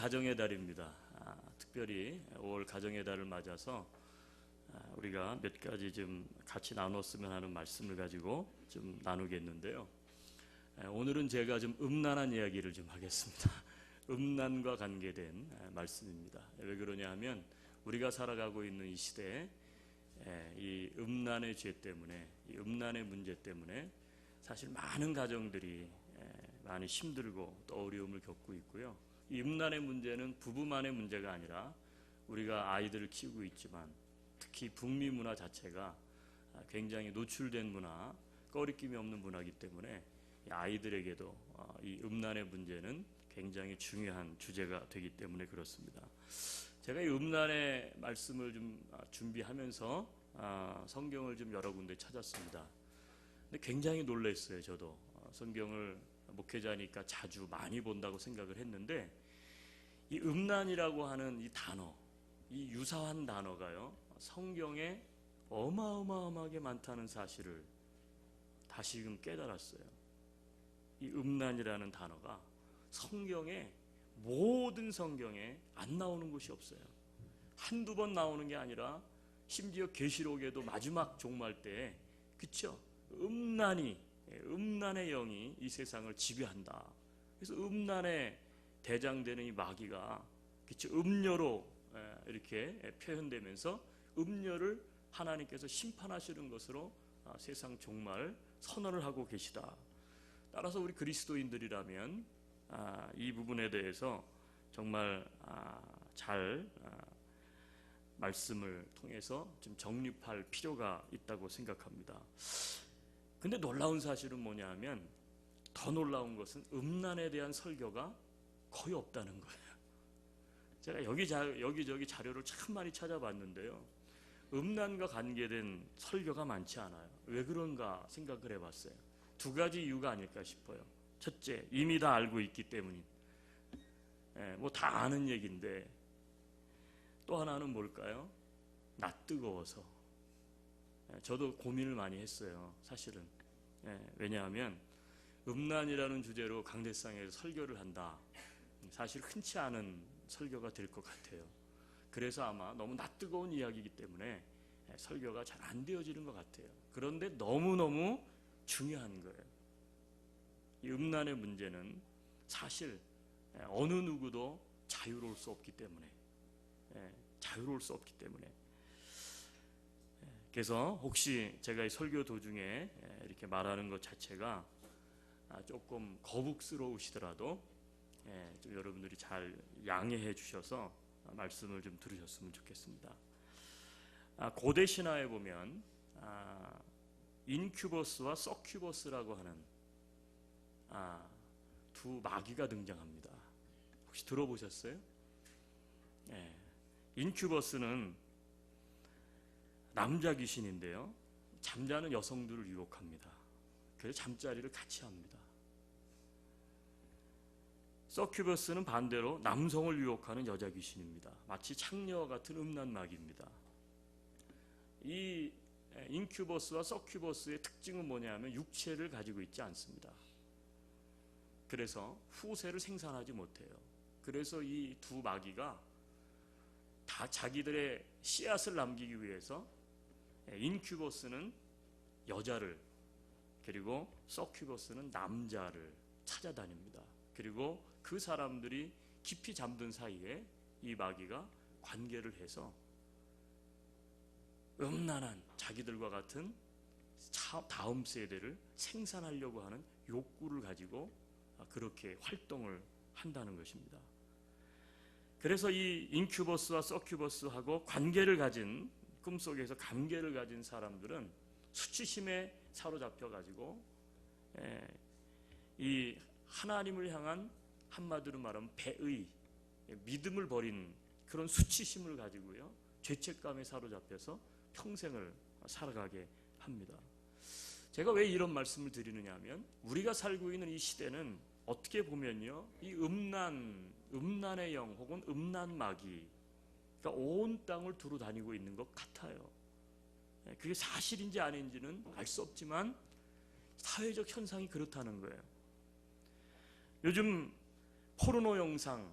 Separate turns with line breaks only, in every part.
가정의 달입니다. 특별히 5월 가정의 달을 맞아서 우리가 몇 가지 좀 같이 나눴으면 하는 말씀을 가지고 좀 나누겠는데요. 오늘은 제가 좀 음란한 이야기를 좀 하겠습니다. 음란과 관계된 말씀입니다. 왜 그러냐 하면 우리가 살아가고 있는 이 시대에 이 음란의 죄 때문에, 이 음란의 문제 때문에 사실 많은 가정들이 많이 힘들고 또 어려움을 겪고 있고요. 이 음란의 문제는 부부만의 문제가 아니라 우리가 아이들을 키우고 있지만 특히 북미 문화 자체가 굉장히 노출된 문화, 꺼리낌이 없는 문화이기 때문에 아이들에게도 이 음란의 문제는 굉장히 중요한 주제가 되기 때문에 그렇습니다. 제가 이 음란의 말씀을 좀 준비하면서 성경을 좀 여러 군데 찾았습니다. 근데 굉장히 놀랐어요. 저도 성경을 목회자니까 자주 많이 본다고 생각을 했는데 이 음란이라고 하는 이 단어, 이 유사한 단어가요, 성경에 어마어마하게 많다는 사실을 다시금 깨달았어요. 이 음란이라는 단어가 성경에, 모든 성경에 안 나오는 곳이 없어요. 한두 번 나오는 게 아니라 심지어 계시록에도 마지막 종말 때에, 그쵸? 음란의 영이 이 세상을 지배한다. 그래서 음란의 대장되는 이 마귀가, 그쵸? 음녀로 이렇게 표현되면서 음녀를 하나님께서 심판하시는 것으로 세상 종말 선언을 하고 계시다. 따라서 우리 그리스도인들이라면 이 부분에 대해서 정말 잘 말씀을 통해서 좀 정립할 필요가 있다고 생각합니다. 근데 놀라운 사실은 뭐냐 하면, 더 놀라운 것은 음란에 대한 설교가 거의 없다는 거예요. 제가 여기저기 자료를 참 많이 찾아봤는데요, 음란과 관계된 설교가 많지 않아요. 왜 그런가 생각을 해봤어요. 두 가지 이유가 아닐까 싶어요. 첫째, 이미 다 알고 있기 때문인, 뭐 다 아는 얘기인데. 또 하나는 뭘까요? 낯뜨거워서. 저도 고민을 많이 했어요, 사실은. 왜냐하면 음란이라는 주제로 강대상에서 설교를 한다, 사실 흔치 않은 설교가 될 것 같아요. 그래서 아마 너무 낯뜨거운 이야기이기 때문에 설교가 잘 안 되어지는 것 같아요. 그런데 너무너무 중요한 거예요. 이 음란의 문제는 사실 어느 누구도 자유로울 수 없기 때문에, 그래서 혹시 제가 이 설교 도중에 이렇게 말하는 것 자체가 조금 거북스러우시더라도 좀 여러분들이 잘 양해해 주셔서 말씀을 좀 들으셨으면 좋겠습니다. 고대 신화에 보면 인큐버스와 서큐버스라고 하는 두 마귀가 등장합니다. 혹시 들어보셨어요? 인큐버스는 남자 귀신인데요, 잠자는 여성들을 유혹합니다. 그래서 잠자리를 같이 합니다. 서큐버스는 반대로 남성을 유혹하는 여자 귀신입니다. 마치 창녀와 같은 음란 마귀입니다. 이 인큐버스와 서큐버스의 특징은 뭐냐면 육체를 가지고 있지 않습니다. 그래서 후세를 생산하지 못해요. 그래서 이 두 마귀가 다 자기들의 씨앗을 남기기 위해서 인큐버스는 여자를, 그리고 서큐버스는 남자를 찾아다닙니다. 그리고 그 사람들이 깊이 잠든 사이에 이 마귀가 관계를 해서 음란한 자기들과 같은 다음 세대를 생산하려고 하는 욕구를 가지고 그렇게 활동을 한다는 것입니다. 그래서 이 인큐버스와 서큐버스하고 관계를 가진, 꿈속에서 관계를 가진 사람들은 수치심에 사로잡혀 가지고 이 하나님을 향한, 한마디로 말하면 배의, 믿음을 버린 그런 수치심을 가지고요, 죄책감에 사로잡혀서 평생을 살아가게 합니다. 제가 왜 이런 말씀을 드리느냐 하면, 우리가 살고 있는 이 시대는 어떻게 보면요, 이 음란의 영 혹은 음란 마귀가 온 땅을 두루 다니고 있는 것 같아요. 그게 사실인지 아닌지는 알 수 없지만 사회적 현상이 그렇다는 거예요. 요즘 포르노 영상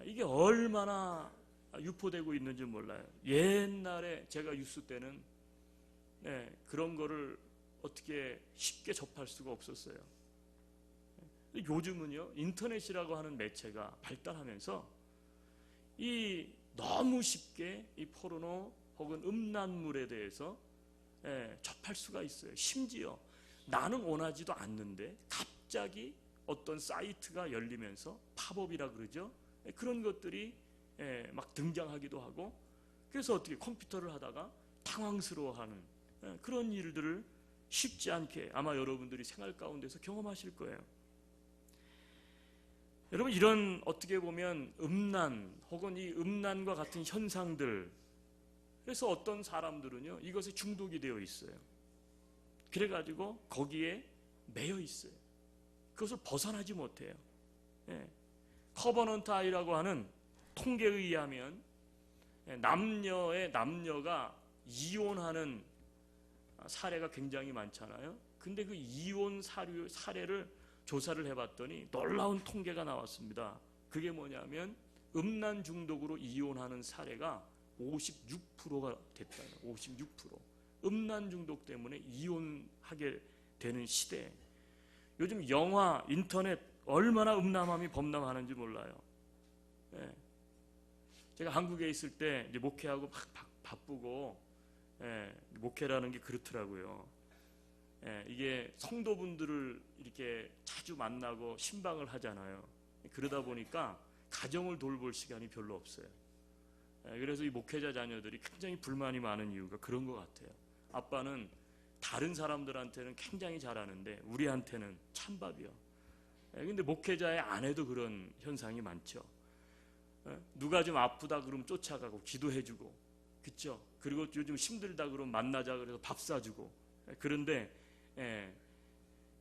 이게 얼마나 유포되고 있는지 몰라요. 옛날에 제가 유스 때는 그런 거를 어떻게 쉽게 접할 수가 없었어요. 요즘은요, 인터넷이라고 하는 매체가 발달하면서 이 너무 쉽게 이 포르노 혹은 음란물에 대해서 접할 수가 있어요. 심지어 나는 원하지도 않는데 갑자기 어떤 사이트가 열리면서 팝업이라 그러죠. 그런 것들이 막 등장하기도 하고, 그래서 어떻게 컴퓨터를 하다가 당황스러워하는 그런 일들을 쉽지 않게 아마 여러분들이 생활 가운데서 경험하실 거예요. 여러분, 이런 어떻게 보면 음란 혹은 이 음란과 같은 현상들, 그래서 어떤 사람들은요 이것에 중독이 되어 있어요. 그래가지고 거기에 매여 있어요. 그것을 벗어나지 못해요. 커버넌트 아이라고 하는 통계에 의하면 남녀가 이혼하는 사례가 굉장히 많잖아요. 근데 그 이혼 사례를 조사를 해봤더니 놀라운 통계가 나왔습니다. 그게 뭐냐면 음란 중독으로 이혼하는 사례가 56%가 됐다요. 56%. 음란 중독 때문에 이혼하게 되는 시대. 요즘 영화, 인터넷 얼마나 음란함이 범람하는지 몰라요. 제가 한국에 있을 때 이제 목회하고 막 바쁘고, 목회라는 게 그렇더라고요. 이게 성도분들을 이렇게 자주 만나고 신방을 하잖아요. 그러다 보니까 가정을 돌볼 시간이 별로 없어요. 그래서 이 목회자 자녀들이 굉장히 불만이 많은 이유가 그런 것 같아요. 아빠는 다른 사람들한테는 굉장히 잘하는데 우리한테는 찬밥이요. 근데 목회자의 아내도 그런 현상이 많죠. 누가 좀 아프다 그러면 쫓아가고 기도해주고, 그렇죠? 그리고 요즘 힘들다 그러면 만나자 그래서 밥 사주고. 그런데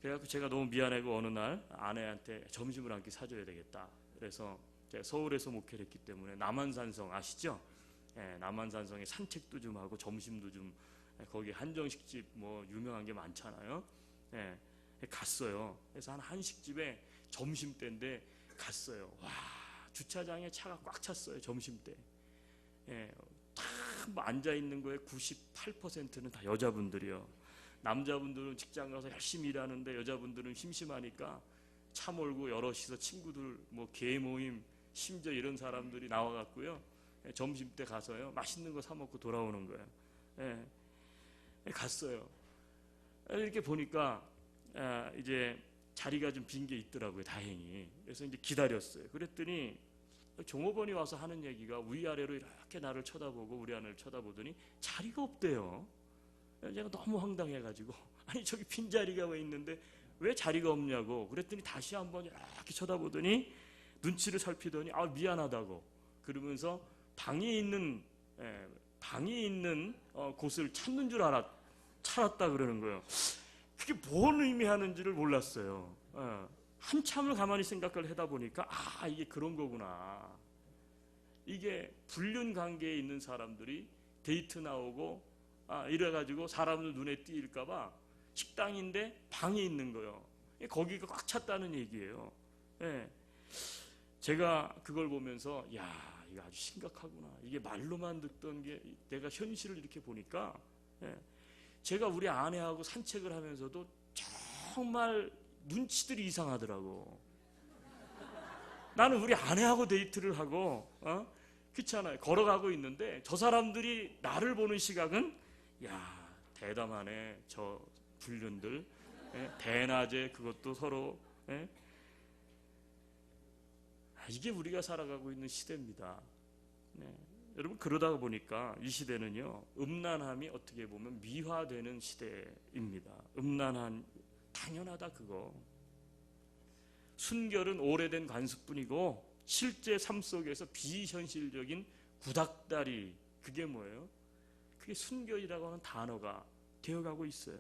그래갖고 제가 너무 미안하고 어느 날 아내한테 점심을 한 끼 사줘야 되겠다. 그래서 제가 서울에서 목회를 했기 때문에 남한산성 아시죠? 남한산성에 산책도 좀 하고 점심도 좀, 거기 한정식집 뭐 유명한 게 많잖아요. 갔어요. 그래서 한 한식집에 점심때인데 갔어요. 와, 주차장에 차가 꽉 찼어요. 점심때. 다 뭐 앉아 있는 거에 98%는 다 여자분들이요. 남자분들은 직장 가서 열심히 일하는데 여자분들은 심심하니까 차 몰고 여럿이서 친구들 뭐 개 모임 심지어 이런 사람들이 나와갖고요, 점심때 가서요 맛있는 거 사 먹고 돌아오는 거예요. 갔어요. 이렇게 보니까 이제 자리가 좀 빈 게 있더라고요, 다행히. 그래서 이제 기다렸어요. 그랬더니 종업원이 와서 하는 얘기가 위아래로 이렇게 나를 쳐다보고 우리 아내를 쳐다보더니 자리가 없대요. 제가 너무 황당해가지고, 아니 저기 빈 자리가 왜 있는데 왜 자리가 없냐고. 그랬더니 다시 한번 이렇게 쳐다보더니 눈치를 살피더니 미안하다고 그러면서 방이 있는 곳을 찾는 줄 찾았다 그러는 거예요. 그게 뭔 의미하는지를 몰랐어요. 한참을 가만히 생각을 하다 보니까 이게 그런 거구나. 이게 불륜 관계에 있는 사람들이 데이트 나오고 이래가지고 사람들 눈에 띄일까봐 식당인데 방이 있는 거예요. 거기가 꽉 찼다는 얘기예요. 제가 그걸 보면서 이거 아주 심각하구나. 이게 말로만 듣던 게 내가 현실을 이렇게 보니까, 제가 우리 아내하고 산책을 하면서도 정말 눈치들이 이상하더라고. 나는 우리 아내하고 데이트를 하고 그렇잖아요. 걸어가고 있는데 저 사람들이 나를 보는 시각은 대담하네 저 불륜들. 대낮에 그것도 서로. 이게 우리가 살아가고 있는 시대입니다. 여러분, 그러다 보니까 이 시대는요 음란함이 어떻게 보면 미화되는 시대입니다. 음란한 당연하다 그거. 순결은 오래된 관습뿐이고 실제 삶 속에서 비현실적인 구닥다리, 그게 뭐예요? 그게 순결이라고 하는 단어가 되어가고 있어요.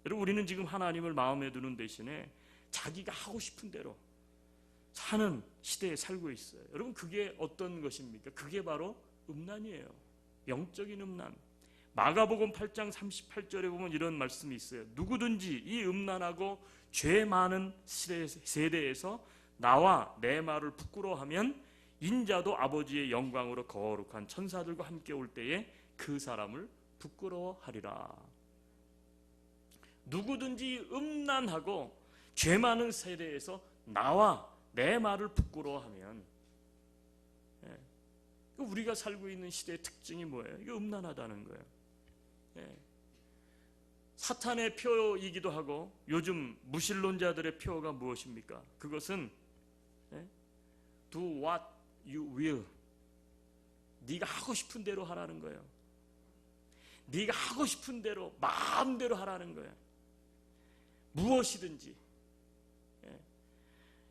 여러분, 우리는 지금 하나님을 마음에 두는 대신에 자기가 하고 싶은 대로 사는 시대에 살고 있어요. 여러분, 그게 어떤 것입니까? 그게 바로 음란이에요. 영적인 음란. 마가복음 8장 38절에 보면 이런 말씀이 있어요. 누구든지 이 음란하고 죄 많은 세대에서 나와 내 말을 부끄러워하면 인자도 아버지의 영광으로 거룩한 천사들과 함께 올 때에 그 사람을 부끄러워하리라. 누구든지 음란하고 죄 많은 세대에서 나와 내 말을 부끄러워하면, 우리가 살고 있는 시대의 특징이 뭐예요? 이게 음란하다는 거예요. 사탄의 표이기도 하고 요즘 무신론자들의 표가 무엇입니까? 그것은 do what you will. 네가 하고 싶은 대로 하라는 거예요. 네가 하고 싶은 대로 마음대로 하라는 거예요. 무엇이든지.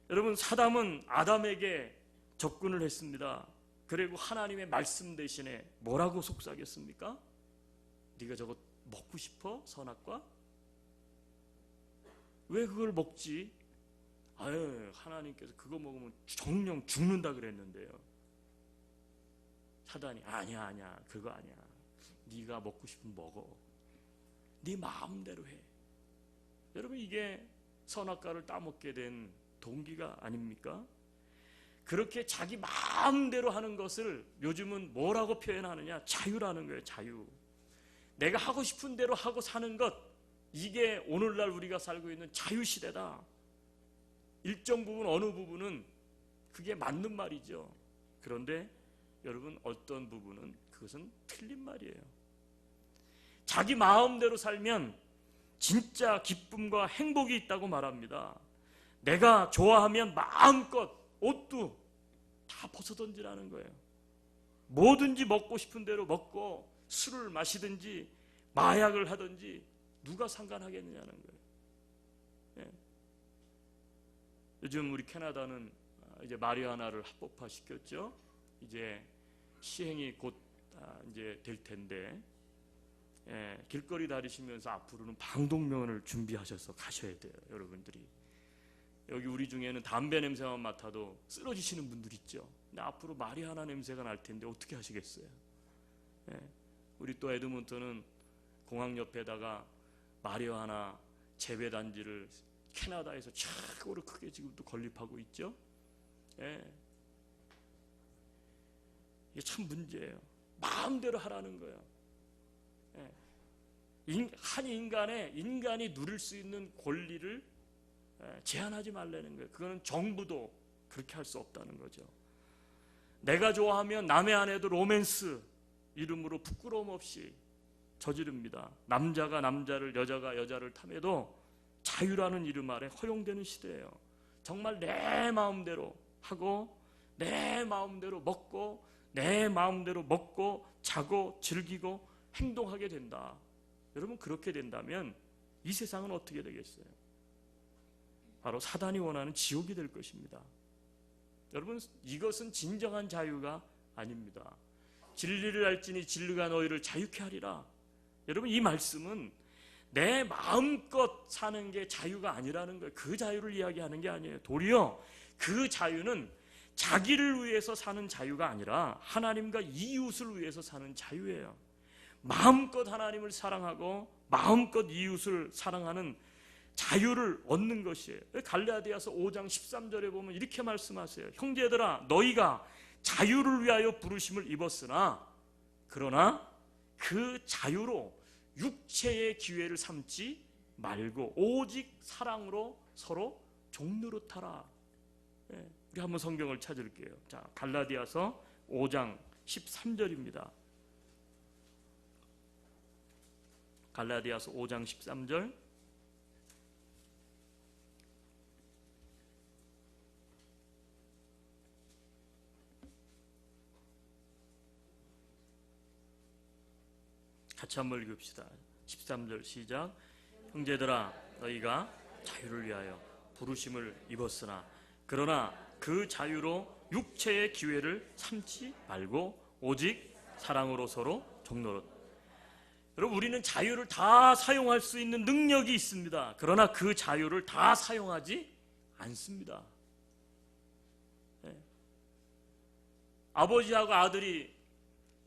여러분, 사담은 아담에게 접근을 했습니다. 그리고 하나님의 말씀 대신에 뭐라고 속삭였습니까? 네가 저거 먹고 싶어? 선악과? 왜 그걸 먹지? 아유, 하나님께서 그거 먹으면 정령 죽는다 그랬는데요. 사단이 아니야 그거 아니야. 네가 먹고 싶으면 먹어. 네 마음대로 해. 여러분, 이게 선악과를 따먹게 된 동기가 아닙니까? 그렇게 자기 마음대로 하는 것을 요즘은 뭐라고 표현하느냐? 자유라는 거예요. 자유. 내가 하고 싶은 대로 하고 사는 것, 이게 오늘날 우리가 살고 있는 자유시대다. 일정 부분, 어느 부분은 그게 맞는 말이죠. 그런데 여러분, 어떤 부분은 그것은 틀린 말이에요. 자기 마음대로 살면 진짜 기쁨과 행복이 있다고 말합니다. 내가 좋아하면 마음껏 옷도 다 벗어던지라는 거예요. 뭐든지 먹고 싶은 대로 먹고 술을 마시든지 마약을 하든지 누가 상관하겠느냐는 거예요. 요즘 우리 캐나다는 이제 마리화나를 합법화 시켰죠. 이제 시행이 곧 이제 될 텐데, 길거리 다니시면서 앞으로는 방독면을 준비하셔서 가셔야 돼요. 여러분들이 여기 우리 중에는 담배 냄새만 맡아도 쓰러지시는 분들 있죠. 근데 앞으로 마리화나 냄새가 날 텐데 어떻게 하시겠어요? 우리 또 에드먼턴은 공항 옆에다가 마리화나 재배 단지를 캐나다에서 최고로 크게 지금 또 건립하고 있죠. 이게 참 문제예요. 마음대로 하라는 거예요. 한 인간이 누릴 수 있는 권리를 제한하지 말라는 거예요. 그거는 정부도 그렇게 할 수 없다는 거죠. 내가 좋아하면 남의 아내도 로맨스 이름으로 부끄러움 없이 저지릅니다. 남자가 남자를, 여자가 여자를 탐해도 자유라는 이름 아래 허용되는 시대예요. 정말 내 마음대로 하고 내 마음대로 먹고 내 마음대로 먹고 자고 즐기고 행동하게 된다. 여러분, 그렇게 된다면 이 세상은 어떻게 되겠어요? 바로 사단이 원하는 지옥이 될 것입니다. 여러분, 이것은 진정한 자유가 아닙니다. 진리를 알지니 진리가 너희를 자유케 하리라. 여러분, 이 말씀은 내 마음껏 사는 게 자유가 아니라는 거예요. 그 자유를 이야기하는 게 아니에요. 도리어 그 자유는 자기를 위해서 사는 자유가 아니라 하나님과 이웃을 위해서 사는 자유예요. 마음껏 하나님을 사랑하고 마음껏 이웃을 사랑하는 자유를 얻는 것이에요. 갈라디아서 5장 13절에 보면 이렇게 말씀하세요. 형제들아, 너희가 자유를 위하여 부르심을 입었으나 그러나 그 자유로 육체의 기회를 삼지 말고 오직 사랑으로 서로 종노릇하라. 우리 한번 성경을 찾을게요. 자, 갈라디아서 5장 13절입니다. 갈라디아서 5장 13절. 같이 한번 읽읍시다. 13절 시작. 형제들아, 너희가 자유를 위하여 부르심을 입었으나 그러나 그 자유로 육체의 기회를 삼지 말고 오직 사랑으로 서로 종노릇. 여러분, 우리는 자유를 다 사용할 수 있는 능력이 있습니다. 그러나 그 자유를 다 사용하지 않습니다. 아버지하고 아들이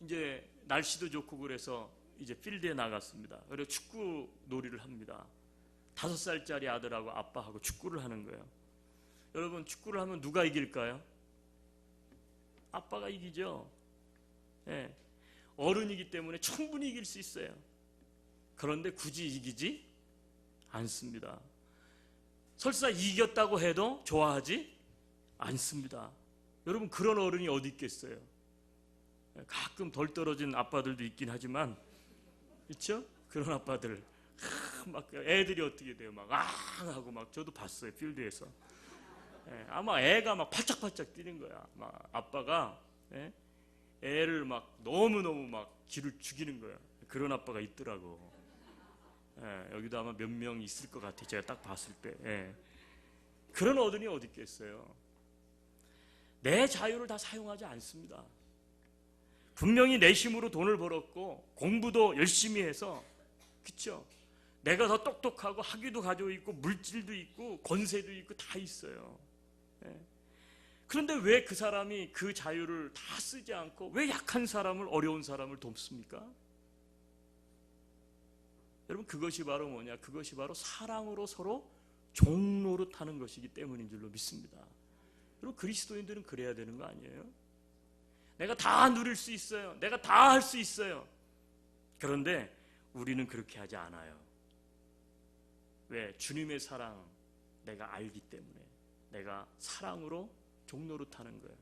이제 날씨도 좋고 그래서 이제 필드에 나갔습니다. 그리고 축구 놀이를 합니다. 5살짜리 아들하고 아빠하고 축구를 하는 거예요. 여러분, 축구를 하면 누가 이길까요? 아빠가 이기죠. 예. 어른이기 때문에 충분히 이길 수 있어요. 그런데 굳이 이기지 않습니다. 설사 이겼다고 해도 좋아하지 않습니다. 여러분, 그런 어른이 어디 있겠어요? 가끔 덜 떨어진 아빠들도 있긴 하지만, 그렇죠? 그런 아빠들 막 애들이 어떻게 돼요? 막 하고 막 저도 봤어요, 필드에서. 아마 애가 막 팔짝팔짝 뛰는 거야. 막 아빠가 애를 막 너무너무 막 기를 죽이는 거야. 그런 아빠가 있더라고. 여기도 아마 몇 명 있을 것 같아요, 제가 딱 봤을 때. 그런 어른이 어디 있겠어요? 내 자유를 다 사용하지 않습니다. 분명히 내 힘으로 돈을 벌었고 공부도 열심히 해서, 그렇죠? 내가 더 똑똑하고 학위도 가지고 있고 물질도 있고 권세도 있고 다 있어요. 그런데 왜 그 사람이 그 자유를 다 쓰지 않고 왜 약한 사람을, 어려운 사람을 돕습니까? 여러분, 그것이 바로 뭐냐? 그것이 바로 사랑으로 서로 종노릇하는 것이기 때문인 줄로 믿습니다. 여러분, 그리스도인들은 그래야 되는 거 아니에요? 내가 다 누릴 수 있어요. 내가 다 할 수 있어요. 그런데 우리는 그렇게 하지 않아요. 왜? 주님의 사랑 내가 알기 때문에 내가 사랑으로 종노릇하는 거예요.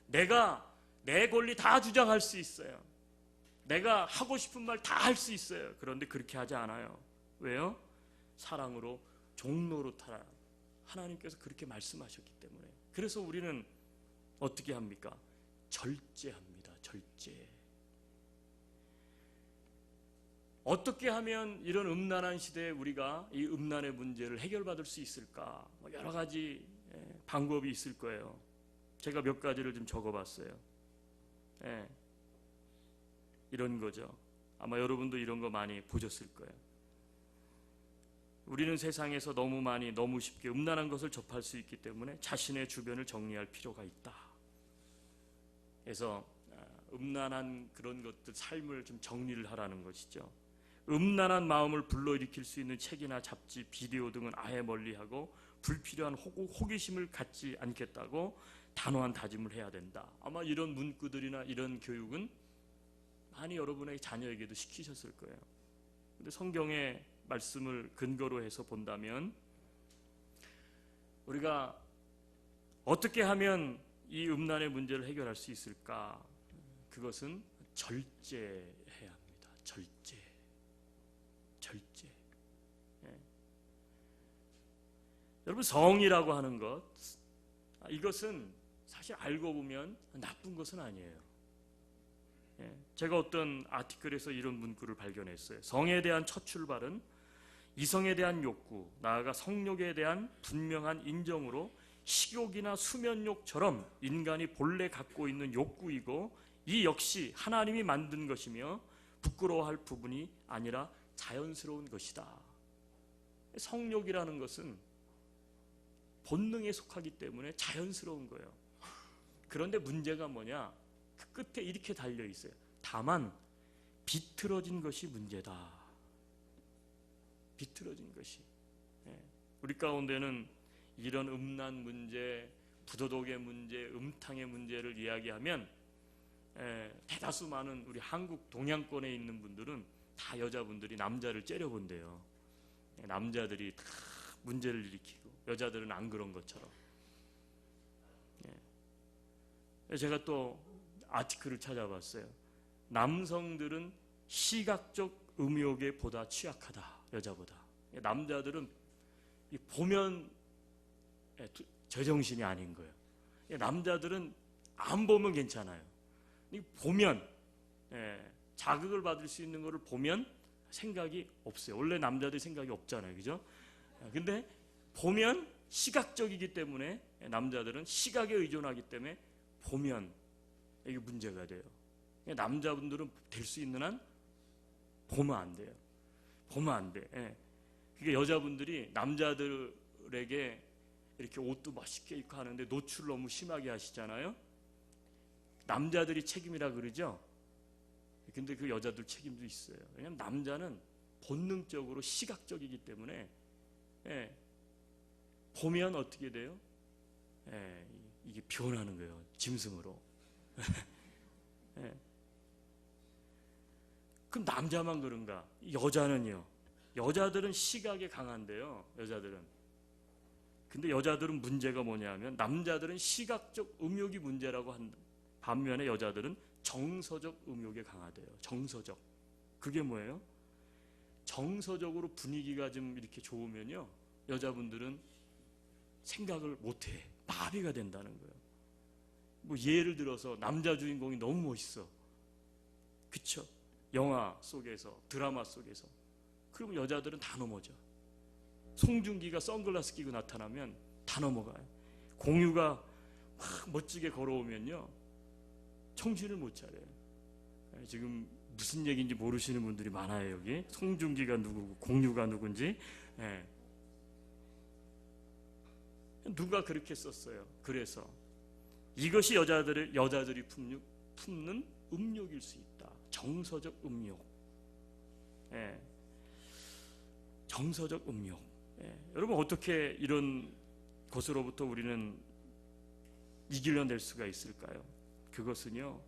내가 내 권리 다 주장할 수 있어요. 내가 하고 싶은 말 다 할 수 있어요. 그런데 그렇게 하지 않아요. 왜요? 사랑으로 종노릇하라. 하나님께서 그렇게 말씀하셨기 때문에. 그래서 우리는 어떻게 합니까? 절제합니다. 절제. 어떻게 하면 이런 음란한 시대에 우리가 이 음란의 문제를 해결받을 수 있을까? 여러 가지 방법이 있을 거예요. 제가 몇 가지를 좀 적어봤어요. 이런 거죠. 아마 여러분도 이런 거 많이 보셨을 거예요. 우리는 세상에서 너무 많이, 너무 쉽게 음란한 것을 접할 수 있기 때문에 자신의 주변을 정리할 필요가 있다. 그래서 음란한 그런 것들, 삶을 좀 정리를 하라는 것이죠. 음란한 마음을 불러일으킬 수 있는 책이나 잡지, 비디오 등은 아예 멀리하고 불필요한 호기심을 갖지 않겠다고 단호한 다짐을 해야 된다. 아마 이런 문구들이나 이런 교육은 많이 여러분의 자녀에게도 시키셨을 거예요. 근데 성경의 말씀을 근거로 해서 본다면 우리가 어떻게 하면 이 음란의 문제를 해결할 수 있을까? 그것은 절제해야 합니다. 절제. 여러분, 성이라고 하는 것, 이것은 사실 알고 보면 나쁜 것은 아니에요. 제가 어떤 아티클에서 이런 문구를 발견했어요. 성에 대한 첫 출발은 이성에 대한 욕구, 나아가 성욕에 대한 분명한 인정으로 식욕이나 수면욕처럼 인간이 본래 갖고 있는 욕구이고, 이 역시 하나님이 만든 것이며 부끄러워할 부분이 아니라 자연스러운 것이다. 성욕이라는 것은 본능에 속하기 때문에 자연스러운 거예요. 그런데 문제가 뭐냐? 그 끝에 이렇게 달려 있어요. 다만 비틀어진 것이 문제다. 비틀어진 것이. 우리 가운데는 이런 음란 문제, 부도덕의 문제, 음탕의 문제를 이야기하면 대다수 많은 우리 한국 동양권에 있는 분들은 다 여자분들이 남자를 째려본대요. 남자들이 다 문제를 일으키고 여자들은 안 그런 것처럼. 제가 또 아티클을 찾아봤어요. 남성들은 시각적 음욕에 보다 취약하다. 여자보다. 남자들은 보면 제정신이 아닌 거예요. 남자들은 안 보면 괜찮아요. 보면, 자극을 받을 수 있는 것을 보면 생각이 없어요. 원래 남자들 생각이 없잖아요. 그죠? 근데 보면 시각적이기 때문에 남자들은 시각에 의존하기 때문에 보면 이게 문제가 돼요. 남자분들은 될 수 있는 한 보면 안 돼요. 보면 안 돼. 그게 여자분들이 남자들에게 이렇게 옷도 멋있게 입고 하는데 노출을 너무 심하게 하시잖아요. 남자들이 책임이라 그러죠. 근데 그 여자들 책임도 있어요. 왜냐하면 남자는 본능적으로 시각적이기 때문에 보면 어떻게 돼요? 이게 변하는 거예요. 짐승으로. 예. 그럼 남자만 그런가? 여자는요. 여자들은 시각에 강한데요. 여자들은. 근데 여자들은 문제가 뭐냐면 남자들은 시각적 음욕이 문제라고 한다. 반면에 여자들은 정서적 음욕에 강하대요. 정서적. 그게 뭐예요? 정서적으로 분위기가 좀 이렇게 좋으면요. 여자분들은 생각을 못해. 마비가 된다는 거예요. 뭐 예를 들어서 남자 주인공이 너무 멋있어. 그쵸? 영화 속에서, 드라마 속에서. 그럼 여자들은 다 넘어져. 송중기가 선글라스 끼고 나타나면 다 넘어가요. 공유가 막 멋지게 걸어오면요. 정신을 못 차려요. 지금 무슨 얘기인지 모르시는 분들이 많아요. 여기 송중기가 누구고 공유가 누군지. 예. 누가 그렇게 썼어요. 그래서 이것이 여자들이 품는 음욕일 수 있다. 정서적 음욕. 예. 정서적 음욕. 예. 여러분 어떻게 이런 것으로부터 우리는 이길려낼 수가 있을까요? 그것은요,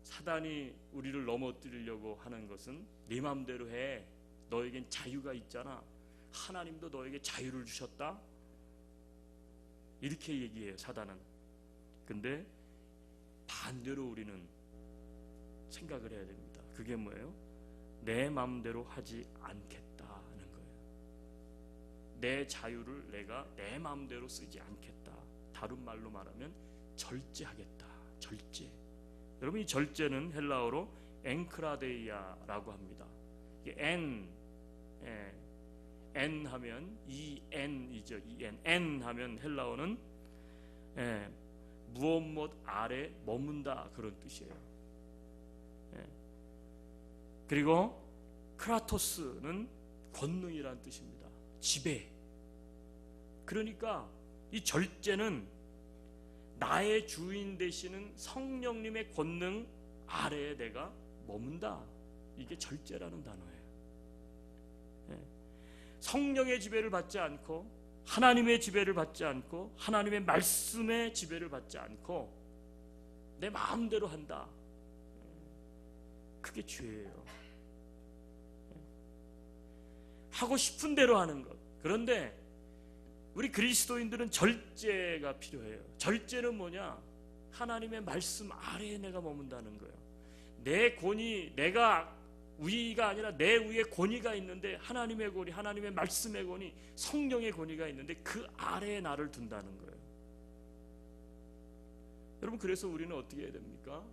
사단이 우리를 넘어뜨리려고 하는 것은 네 맘대로 해. 너에겐 자유가 있잖아. 하나님도 너에게 자유를 주셨다. 이렇게 얘기해요, 사단은. 근데 반대로 우리는 생각을 해야 됩니다. 그게 뭐예요? 내 맘대로 하지 않겠다는 거예요. 내 자유를 내가 내 맘대로 쓰지 않겠다. 다른 말로 말하면 절제하겠다. 절제. 여러분, 이 절제는 헬라어로 엔크라데이아라고 합니다. 이게 N 하면 EN이죠. N 하면 헬라어는 무엇 아래 머문다, 그런 뜻이에요. 그리고 크라토스는 권능이라는 뜻입니다. 지배. 그러니까 이 절제는 나의 주인 되시는 성령님의 권능 아래에 내가 머문다. 이게 절제라는 단어예요. 성령의 지배를 받지 않고, 하나님의 지배를 받지 않고, 하나님의 말씀의 지배를 받지 않고 내 마음대로 한다. 그게 죄예요. 하고 싶은 대로 하는 것. 그런데 우리 그리스도인들은 절제가 필요해요. 절제는 뭐냐? 하나님의 말씀 아래에 내가 머문다는 거예요. 내 권위, 내가 위가 아니라 내 위에 권위가 있는데, 하나님의 권위, 하나님의 말씀의 권위, 성령의 권위가 있는데 그 아래에 나를 둔다는 거예요. 여러분, 그래서 우리는 어떻게 해야 됩니까?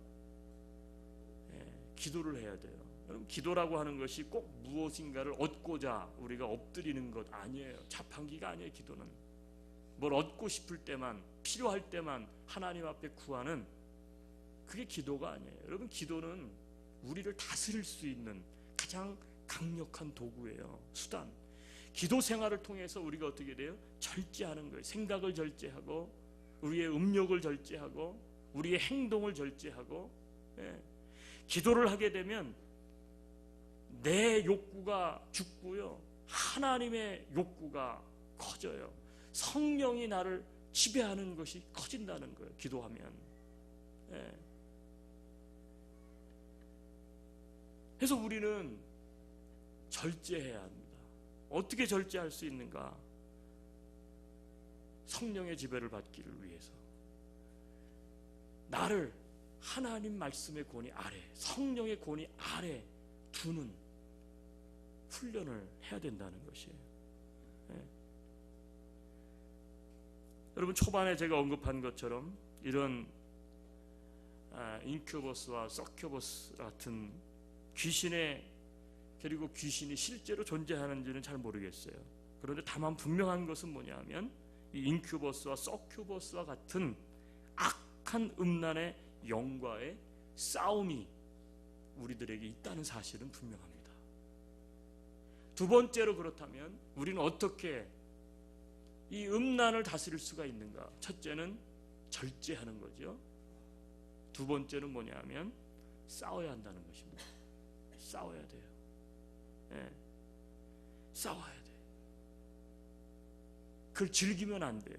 기도를 해야 돼요. 여러분, 기도라고 하는 것이 꼭 무엇인가를 얻고자 우리가 엎드리는 것 아니에요. 자판기가 아니에요. 기도는 뭘 얻고 싶을 때만, 필요할 때만 하나님 앞에 구하는, 그게 기도가 아니에요. 여러분, 기도는 우리를 다스릴 수 있는 가장 강력한 도구예요. 수단. 기도 생활을 통해서 우리가 어떻게 돼요? 절제하는 거예요. 생각을 절제하고, 우리의 음욕을 절제하고, 우리의 행동을 절제하고. 기도를 하게 되면 내 욕구가 죽고요, 하나님의 욕구가 커져요. 성령이 나를 지배하는 것이 커진다는 거예요. 기도하면. 그래서 우리는 절제해야 합니다. 어떻게 절제할 수 있는가? 성령의 지배를 받기를 위해서 나를 하나님 말씀의 권위 아래, 성령의 권위 아래 두는 훈련을 해야 된다는 것이에요. 여러분, 초반에 제가 언급한 것처럼 이런 인큐버스와 서큐버스 같은 귀신의, 그리고 귀신이 실제로 존재하는지는 잘 모르겠어요. 그런데 다만 분명한 것은 뭐냐면, 이 인큐버스와 서큐버스와 같은 악한 음란의 영과의 싸움이 우리들에게 있다는 사실은 분명합니다. 두 번째로, 그렇다면 우리는 어떻게 이 음란을 다스릴 수가 있는가? 첫째는 절제하는 거죠. 두 번째는 뭐냐면 싸워야 한다는 것입니다. 싸워야 돼요. 싸워야 돼요. 그걸 즐기면 안 돼요.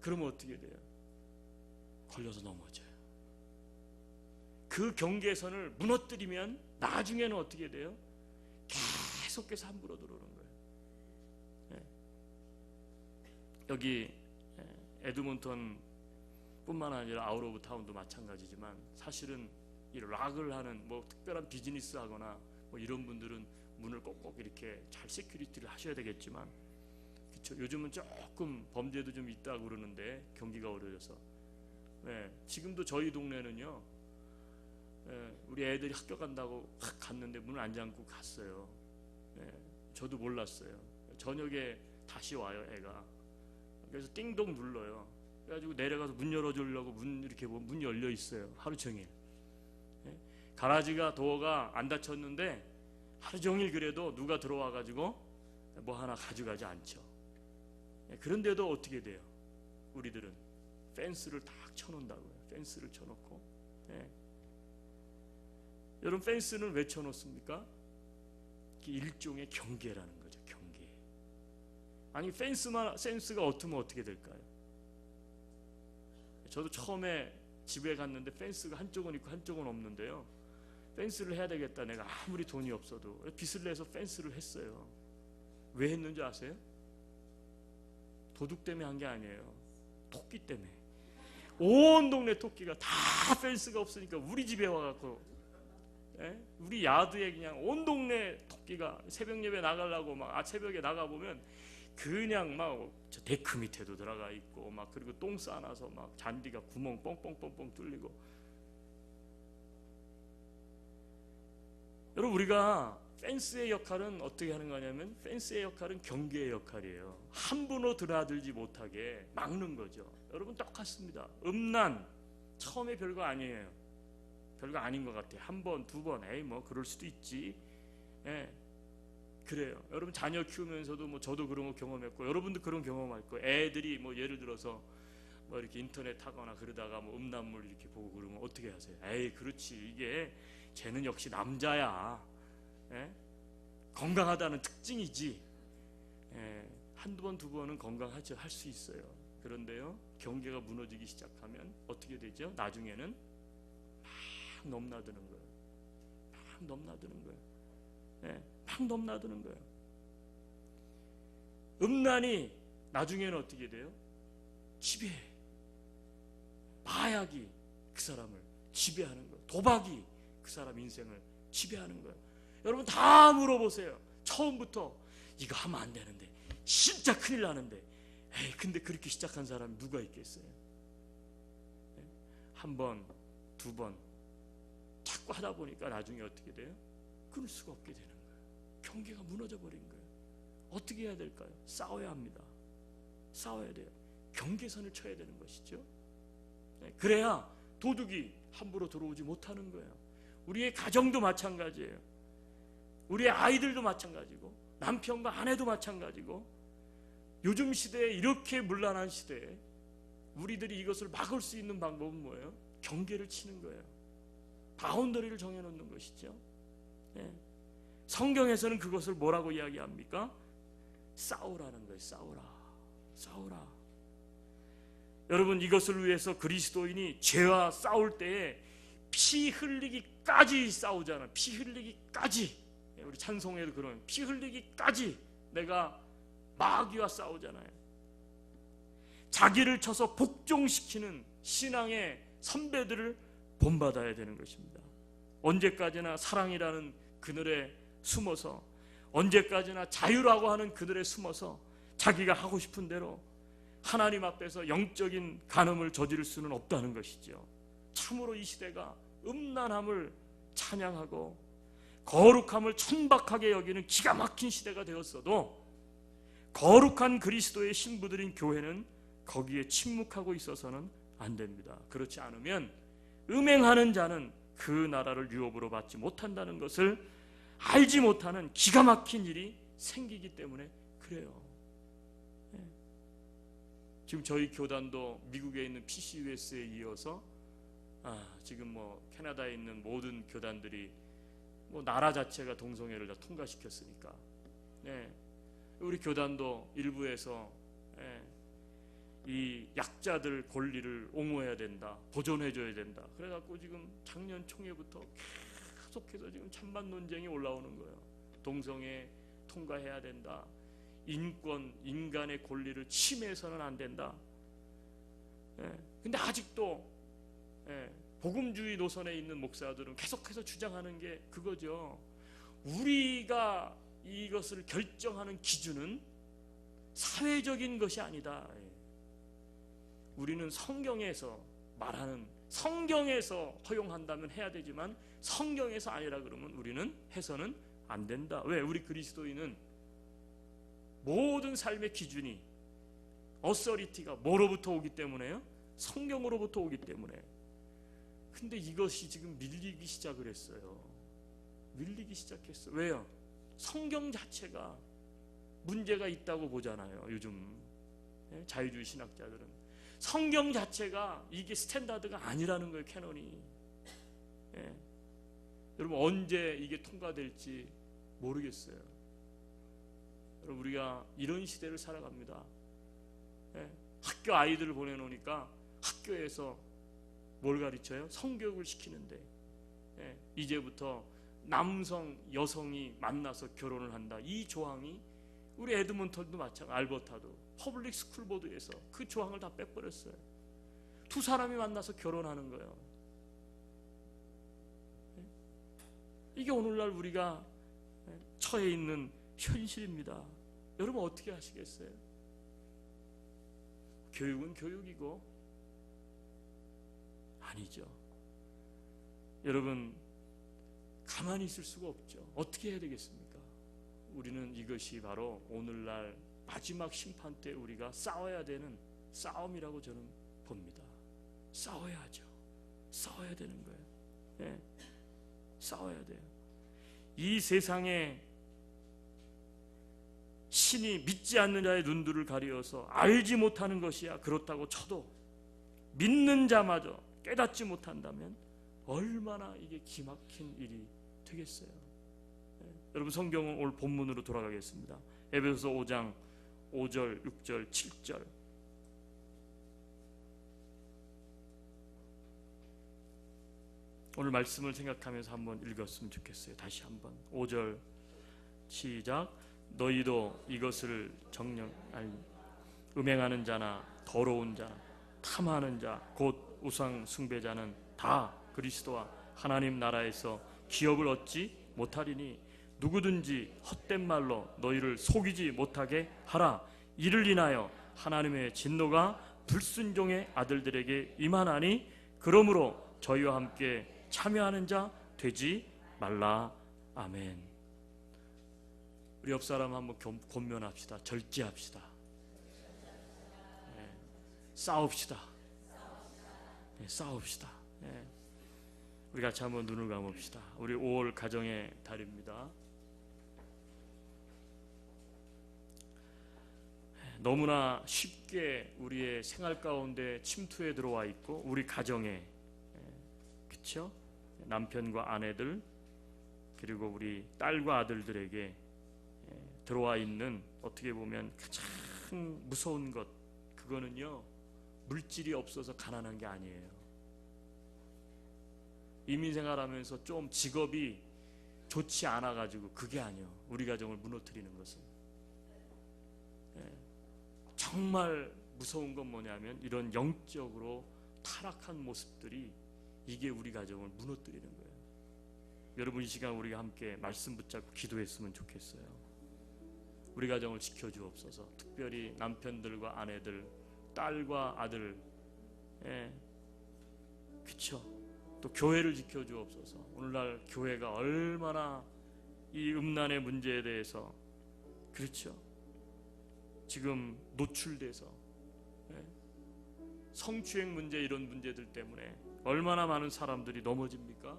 그러면 어떻게 돼요? 걸려서 넘어져요. 그 경계선을 무너뜨리면 나중에는 어떻게 돼요? 계속해서 함부로 들어오는 거예요. 여기 에드몬턴 뿐만 아니라 아웃 오브 타운도 마찬가지지만, 사실은 이 락을 하는 뭐 특별한 비즈니스 하거나 뭐 이런 분들은 문을 꼭꼭 이렇게 잘 세큐리티를 하셔야 되겠지만, 그렇죠? 요즘은 조금 범죄도 좀 있다고 그러는데 경기가 어려져서, 지금도 저희 동네는요, 우리 애들이 학교 간다고 갔는데 문을 안 잠고 갔어요. 저도 몰랐어요. 저녁에 다시 와요, 애가. 그래서 띵동 눌러요. 그래가지고 내려가서 문 열어주려고 문 이렇게 보면 문 열려 있어요. 하루 종일. 가라지가 도어가 안 닫혔는데 하루 종일 그래도 누가 들어와가지고 뭐 하나 가져가지 않죠. 그런데도 어떻게 돼요? 우리들은 펜스를 딱 쳐놓는다고요. 펜스를 쳐놓고. 여러분, 펜스는 왜 쳐놓습니까? 일종의 경계라는 거죠. 경계. 아니, 펜스가 어트면 어떻게 될까요? 저도 처음에 집에 갔는데 펜스가 한쪽은 있고 한쪽은 없는데요, 펜스를 해야 되겠다, 내가 아무리 돈이 없어도. 빚을 내서 펜스를 했어요. 왜 했는지 아세요? 도둑 때문에 한 게 아니에요. 토끼 때문에. 온 동네 토끼가 다 펜스가 없으니까 우리 집에 와갖고, 우리 야드에 그냥 온 동네 토끼가 새벽 예배 나가려고 막 새벽에 나가보면 그냥 막 저 데크 밑에도 들어가 있고, 막 그리고 똥 싸놔서 막 잔디가 구멍 뻥뻥뻥뻥 뚫리고. 여러분, 우리가 펜스의 역할은 어떻게 하는 거냐면, 펜스의 역할은 경계의 역할이에요. 함부로 드나들지 못하게 막는 거죠. 여러분, 똑같습니다. 음란 처음에 별거 아니에요. 별거 아닌 것 같아요. 한 번, 두 번, 에이 뭐 그럴 수도 있지. 그래요. 여러분, 자녀 키우면서도 뭐 저도 그런 거 경험했고, 여러분도 그런 경험할 거예요. 애들이 뭐 예를 들어서 뭐 이렇게 인터넷 하거나 그러다가 뭐 음란물 이렇게 보고 그러면 어떻게 하세요? 에이, 그렇지, 이게 쟤는 역시 남자야. 건강하다는 특징이지. 한두 번, 두 번은 건강하죠. 할 수 있어요. 그런데요, 경계가 무너지기 시작하면 어떻게 되죠? 나중에는 막 넘나드는 거예요. 막 넘나드는 거예요. 막 넘나드는 거예요. 음란이 나중에는 어떻게 돼요? 지배해. 마약이 그 사람을 지배하는 거예요. 도박이 그 사람 인생을 지배하는 거예요. 여러분, 다 물어보세요. 처음부터 이거 하면 안 되는데, 진짜 큰일 나는데, 에이, 근데 그렇게 시작한 사람이 누가 있겠어요? 한 번, 두 번 자꾸 하다 보니까 나중에 어떻게 돼요? 끊을 수가 없게 되는 거예요. 경계가 무너져 버린 거예요. 어떻게 해야 될까요? 싸워야 합니다. 싸워야 돼요. 경계선을 쳐야 되는 것이죠. 그래야 도둑이 함부로 들어오지 못하는 거예요. 우리의 가정도 마찬가지예요. 우리의 아이들도 마찬가지고, 남편과 아내도 마찬가지고. 요즘 시대에, 이렇게 문란한 시대에 우리들이 이것을 막을 수 있는 방법은 뭐예요? 경계를 치는 거예요. 바운더리를 정해놓는 것이죠. 성경에서는 그것을 뭐라고 이야기합니까? 싸우라는 거예요. 싸우라. 여러분, 이것을 위해서 그리스도인이 죄와 싸울 때에 피 흘리기까지 싸우잖아요. 피 흘리기까지. 우리 찬송에도 그런 피 흘리기까지 내가 마귀와 싸우잖아요. 자기를 쳐서 복종시키는 신앙의 선배들을 본받아야 되는 것입니다. 언제까지나 사랑이라는 그늘에 숨어서, 언제까지나 자유라고 하는 그늘에 숨어서 자기가 하고 싶은 대로 하나님 앞에서 영적인 간음을 저지를 수는 없다는 것이죠. 참으로 이 시대가 음란함을 찬양하고 거룩함을 천박하게 여기는 기가 막힌 시대가 되었어도, 거룩한 그리스도의 신부들인 교회는 거기에 침묵하고 있어서는 안 됩니다. 그렇지 않으면 음행하는 자는 그 나라를 유업으로 받지 못한다는 것을 알지 못하는 기가 막힌 일이 생기기 때문에 그래요. 지금 저희 교단도 미국에 있는 PCUS에 이어서 지금 뭐 캐나다에 있는 모든 교단들이 뭐 나라 자체가 동성애를 다 통과시켰으니까, 우리 교단도 일부에서 이 약자들 권리를 옹호해야 된다, 보존해줘야 된다. 그래갖고 지금 작년 총회부터 계속해서 지금 찬반 논쟁이 올라오는 거예요. 동성애 통과해야 된다. 인권, 인간의 권리를 침해해서는 안 된다. 근데 아직도 복음주의 노선에 있는 목사들은 계속해서 주장하는 게 그거죠. 우리가 이것을 결정하는 기준은 사회적인 것이 아니다. 우리는 성경에서 말하는, 성경에서 허용한다면 해야 되지만 성경에서 아니라 그러면 우리는 해서는 안 된다. 왜? 우리 그리스도인은 모든 삶의 기준이, 어서리티가 뭐로부터 오기 때문에요? 성경으로부터 오기 때문에. 근데 이것이 지금 밀리기 시작을 했어요. 밀리기 시작했어요. 왜요? 성경 자체가 문제가 있다고 보잖아요. 요즘 자유주의 신학자들은 성경 자체가 이게 스탠다드가 아니라는 거예요. 캐논이. 여러분, 언제 이게 통과될지 모르겠어요. 여러분, 우리가 이런 시대를 살아갑니다. 학교 아이들을 보내놓으니까 학교에서 뭘 가르쳐요? 성교육을 시키는데 이제부터 남성, 여성이 만나서 결혼을 한다. 이 조항이 우리 에드먼턴도 마찬가지, 알버타도 퍼블릭 스쿨 보드에서 그 조항을 다 빼버렸어요. 두 사람이 만나서 결혼하는 거예요. 이게 오늘날 우리가 처해 있는 현실입니다. 여러분, 어떻게 하시겠어요? 교육은 교육이고 아니죠. 여러분, 가만히 있을 수가 없죠. 어떻게 해야 되겠습니까? 우리는 이것이 바로 오늘날 마지막 심판 때 우리가 싸워야 되는 싸움이라고 저는 봅니다. 싸워야죠. 싸워야 되는 거예요. 싸워야 돼요. 이 세상에 신이 믿지 않는 자의 눈들을 가리어서 알지 못하는 것이야 그렇다고 쳐도 믿는 자마저 깨닫지 못한다면 얼마나 이게 기막힌 일이 되겠어요. 여러분, 성경은 오늘 본문으로 돌아가겠습니다. 에베소서 5장 5절, 6절, 7절. 오늘 말씀을 생각하면서 한번 읽었으면 좋겠어요. 다시 한번 5절 시작. 너희도 이것을 정녕 음행하는 자나 더러운 자, 탐하는 자, 곧 우상 숭배자는 다 그리스도와 하나님 나라에서 기업을 얻지 못하리니 누구든지 헛된 말로 너희를 속이지 못하게 하라. 이를 인하여 하나님의 진노가 불순종의 아들들에게 임하나니 그러므로 저희와 함께 참여하는 자 되지 말라. 아멘. 우리 옆 사람 한번 권면합시다. 절제합시다. 싸웁시다. 싸웁시다. 우리 같이 한번 눈을 감읍시다. 우리 5월 가정의 달입니다. 너무나 쉽게 우리의 생활 가운데 침투해 들어와 있고 우리 가정에, 그렇죠? 남편과 아내들 그리고 우리 딸과 아들들에게 들어와 있는, 어떻게 보면 가장 무서운 것, 그거는요 물질이 없어서 가난한 게 아니에요. 이민생활하면서 좀 직업이 좋지 않아가지고 그게 아니에요. 우리 가정을 무너뜨리는 것은. 정말 무서운 건 뭐냐면 이런 영적으로 타락한 모습들이 이게 우리 가정을 무너뜨리는 거예요. 여러분, 이 시간 우리가 함께 말씀 붙잡고 기도했으면 좋겠어요. 우리 가정을 지켜주옵소서. 특별히 남편들과 아내들, 딸과 아들, 그쵸? 또 교회를 지켜주옵소서. 오늘날 교회가 얼마나 이 음란의 문제에 대해서, 그렇죠? 지금 노출돼서 성추행 문제, 이런 문제들 때문에 얼마나 많은 사람들이 넘어집니까?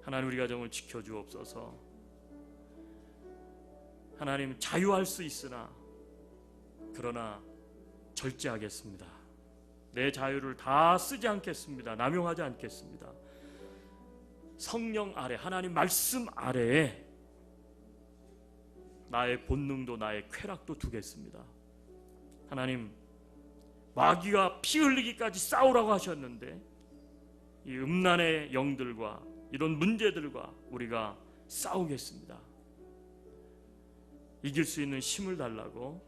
하나님, 우리 가정을 지켜주옵소서. 하나님, 자유할 수 있으나 그러나 절제하겠습니다. 내 자유를 다 쓰지 않겠습니다. 남용하지 않겠습니다. 성령 아래, 하나님 말씀 아래에 나의 본능도 나의 쾌락도 두겠습니다. 하나님, 마귀가 피 흘리기까지 싸우라고 하셨는데 이 음란의 영들과 이런 문제들과 우리가 싸우겠습니다. 이길 수 있는 힘을 달라고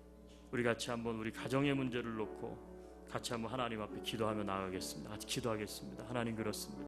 우리 같이 한번 우리 가정의 문제를 놓고 같이 한번 하나님 앞에 기도하며 나아가겠습니다. 같이 기도하겠습니다. 하나님, 그렇습니다.